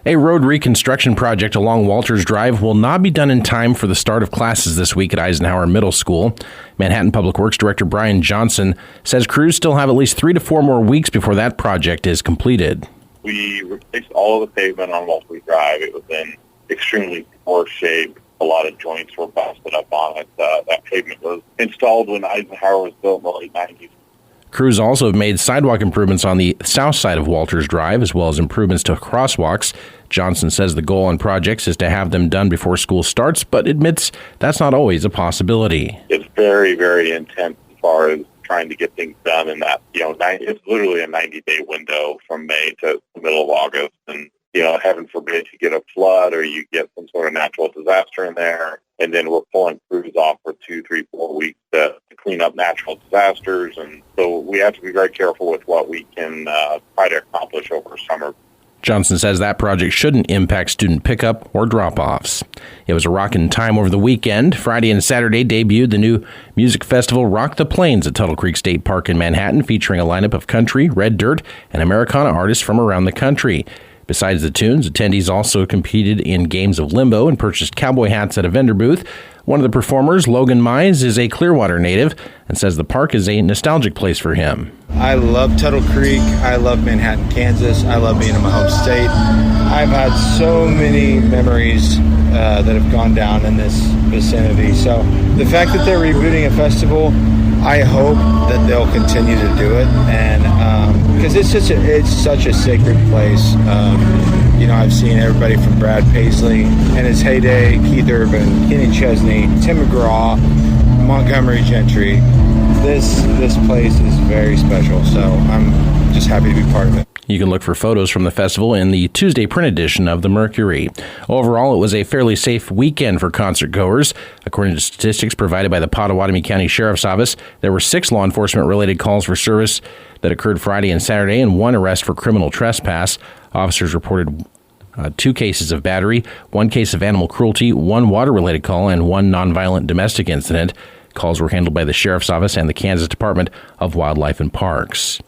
A road reconstruction project along Walters Drive will not be done in time for the start of classes this week at Eisenhower Middle School. Manhattan Public Works Director Brian Johnson says crews still have at least 3 to 4 more weeks before that project is completed. We replaced all of the pavement on Walters Drive. It was in extremely poor shape. A lot of joints were busted up on it. That pavement was installed when Eisenhower was built in the late 90s. Crews also have made sidewalk improvements on the south side of Walters Drive, as well as improvements to crosswalks. Johnson says the goal on projects is to have them done before school starts, but admits that's not always a possibility. It's very, very intense as far as trying to get things done in that, it's literally a 90-day window from May to the middle of August. And, heaven forbid you get a flood or you get some sort of natural disaster in there. And then we're pulling crews off for 2, 3, 4 weeks to clean up natural disasters. And so we have to be very careful with what we can try to accomplish over summer. Johnson says that project shouldn't impact student pickup or drop-offs. It was a rockin' time over the weekend. Friday and Saturday debuted the new music festival Rock the Plains at Tuttle Creek State Park in Manhattan, featuring a lineup of country, red dirt, and Americana artists from around the country. Besides the tunes, attendees also competed in games of limbo and purchased cowboy hats at a vendor booth. One of the performers, Logan Mize, is a Clearwater native and says the park is a nostalgic place for him. I love Tuttle Creek. I love Manhattan, Kansas. I love being in my home state. I've had so many memories that have gone down in this vicinity. So the fact that they're rebooting a festival, I hope that they'll continue to do it, and because it's such a sacred place. I've seen everybody from Brad Paisley in his heyday, Keith Urban, Kenny Chesney, Tim McGraw, Montgomery Gentry. This place is very special, so I'm just happy to be part of it. You can look for photos from the festival in the Tuesday print edition of the Mercury. Overall, it was a fairly safe weekend for concert goers. According to statistics provided by the Pottawatomie County Sheriff's Office, there were 6 law enforcement-related calls for service that occurred Friday and Saturday, and 1 arrest for criminal trespass. Officers reported 2 cases of battery, 1 case of animal cruelty, 1 water-related call, and 1 nonviolent domestic incident. Calls were handled by the Sheriff's Office and the Kansas Department of Wildlife and Parks.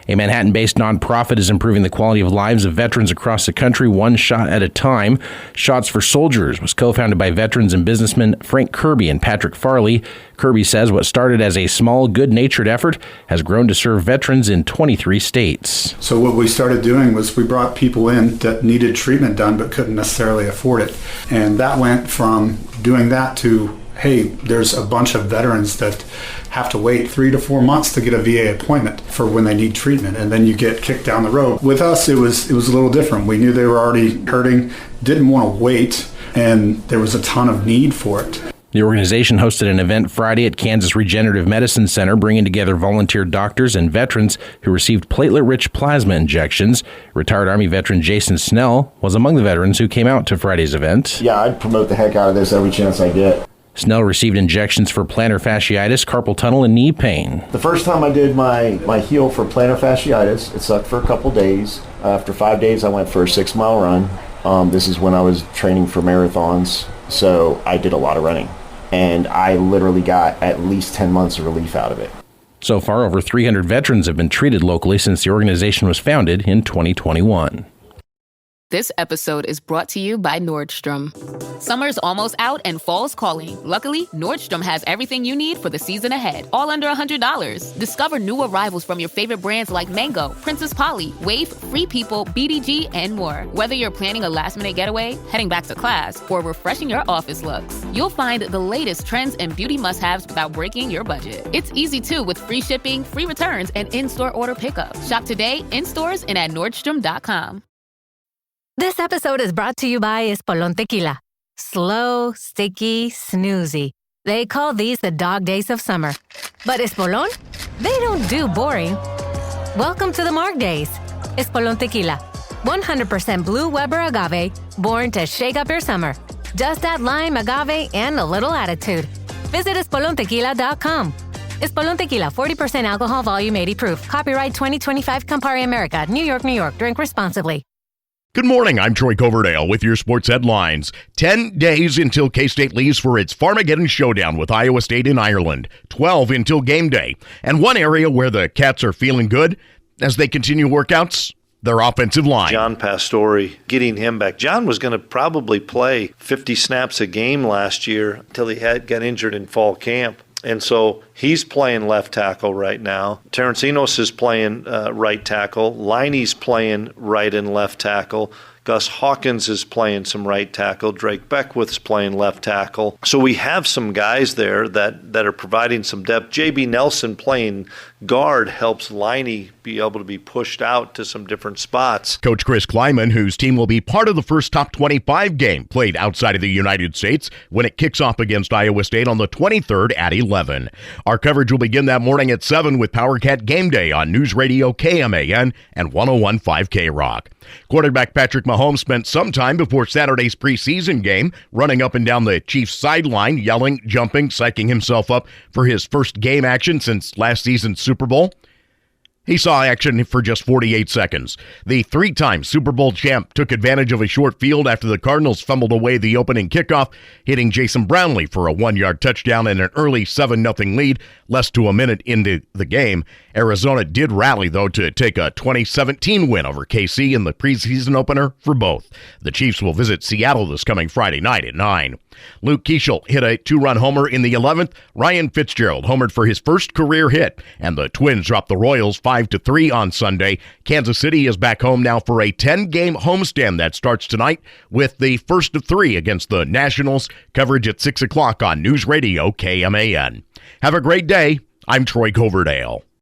A Manhattan-based nonprofit is improving the quality of lives of veterans across the country one shot at a time. Shots for Soldiers was co-founded by veterans and businessmen Frank Kirby and Patrick Farley. Kirby says what started as a small, good-natured effort has grown to serve veterans in 23 states. So what we started doing was we brought people in that needed treatment done but couldn't necessarily afford it. And that went from doing that to, hey, there's a bunch of veterans that have to wait 3 to 4 months to get a VA appointment for when they need treatment, and then you get kicked down the road. With us, it was a little different. We knew they were already hurting, didn't want to wait, and there was a ton of need for it. The organization hosted an event Friday at Kansas Regenerative Medicine Center, bringing together volunteer doctors and veterans who received platelet-rich plasma injections. Retired Army veteran Jason Snell was among the veterans who came out to Friday's event. Yeah, I'd promote the heck out of this every chance I get. Snell received injections for plantar fasciitis, carpal tunnel, and knee pain. The first time I did my heel for plantar fasciitis, it sucked for a couple days. After 5 days, I went for a 6-mile run. This is when I was training for marathons, so I did a lot of running. And I literally got at least 10 months of relief out of it. So far, over 300 veterans have been treated locally since the organization was founded in 2021. This episode is brought to you by Nordstrom. Summer's almost out and fall's calling. Luckily, Nordstrom has everything you need for the season ahead, all under $100. Discover new arrivals from your favorite brands like Mango, Princess Polly, Wave, Free People, BDG, and more. Whether you're planning a last-minute getaway, heading back to class, or refreshing your office looks, you'll find the latest trends and beauty must-haves without breaking your budget. It's easy, too, with free shipping, free returns, and in-store order pickup. Shop today, in stores, and at Nordstrom.com. This episode is brought to you by Espolón Tequila. Slow, sticky, snoozy. They call these the dog days of summer. But Espolón? They don't do boring. Welcome to the Marg Days. Espolón Tequila. 100% blue Weber agave, born to shake up your summer. Just add lime, agave, and a little attitude. Visit EspolónTequila.com. Espolón Tequila, 40% alcohol, volume 80 proof. Copyright 2025 Campari America, New York, New York. Drink responsibly. Good morning, I'm Troy Coverdale with your sports headlines. 10 days until K-State leaves for its Farmageddon showdown with Iowa State in Ireland. 12 until game day. And one area where the Cats are feeling good as they continue workouts, their offensive line. John Pastore, getting him back. John was going to probably play 50 snaps a game last year until he got injured in fall camp. And so he's playing left tackle right now. Terrence Enos is playing right tackle. Liney's playing right and left tackle. Gus Hawkins is playing some right tackle. Drake Beckwith's playing left tackle. So we have some guys there that are providing some depth. J.B. Nelson playing guard helps Liney be able to be pushed out to some different spots. Coach Chris Kleiman, whose team will be part of the first top 25 game played outside of the United States when it kicks off against Iowa State on the 23rd at 11. Our coverage will begin that morning at 7 with PowerCat Game Day on News Radio KMAN and 101.5 K-Rock. Quarterback Patrick Mahomes spent some time before Saturday's preseason game running up and down the Chiefs sideline, yelling, jumping, psyching himself up for his first game action since last season's Super Bowl. He saw action for just 48 seconds. The three-time Super Bowl champ took advantage of a short field after the Cardinals fumbled away the opening kickoff, hitting Jason Brownlee for a 1-yard touchdown and an early 7-0 lead less to a minute into the game. Arizona did rally, though, to take a 2017 win over KC in the preseason opener for both. The Chiefs will visit Seattle this coming Friday night at 9. Luke Keeschel hit a 2-run homer in the 11th. Ryan Fitzgerald homered for his first career hit, and the Twins dropped the Royals 5-3 on Sunday. Kansas City is back home now for a 10-game homestand that starts tonight with the first of 3 against the Nationals. Coverage at 6 o'clock on News Radio KMAN. Have a great day. I'm Troy Coverdale.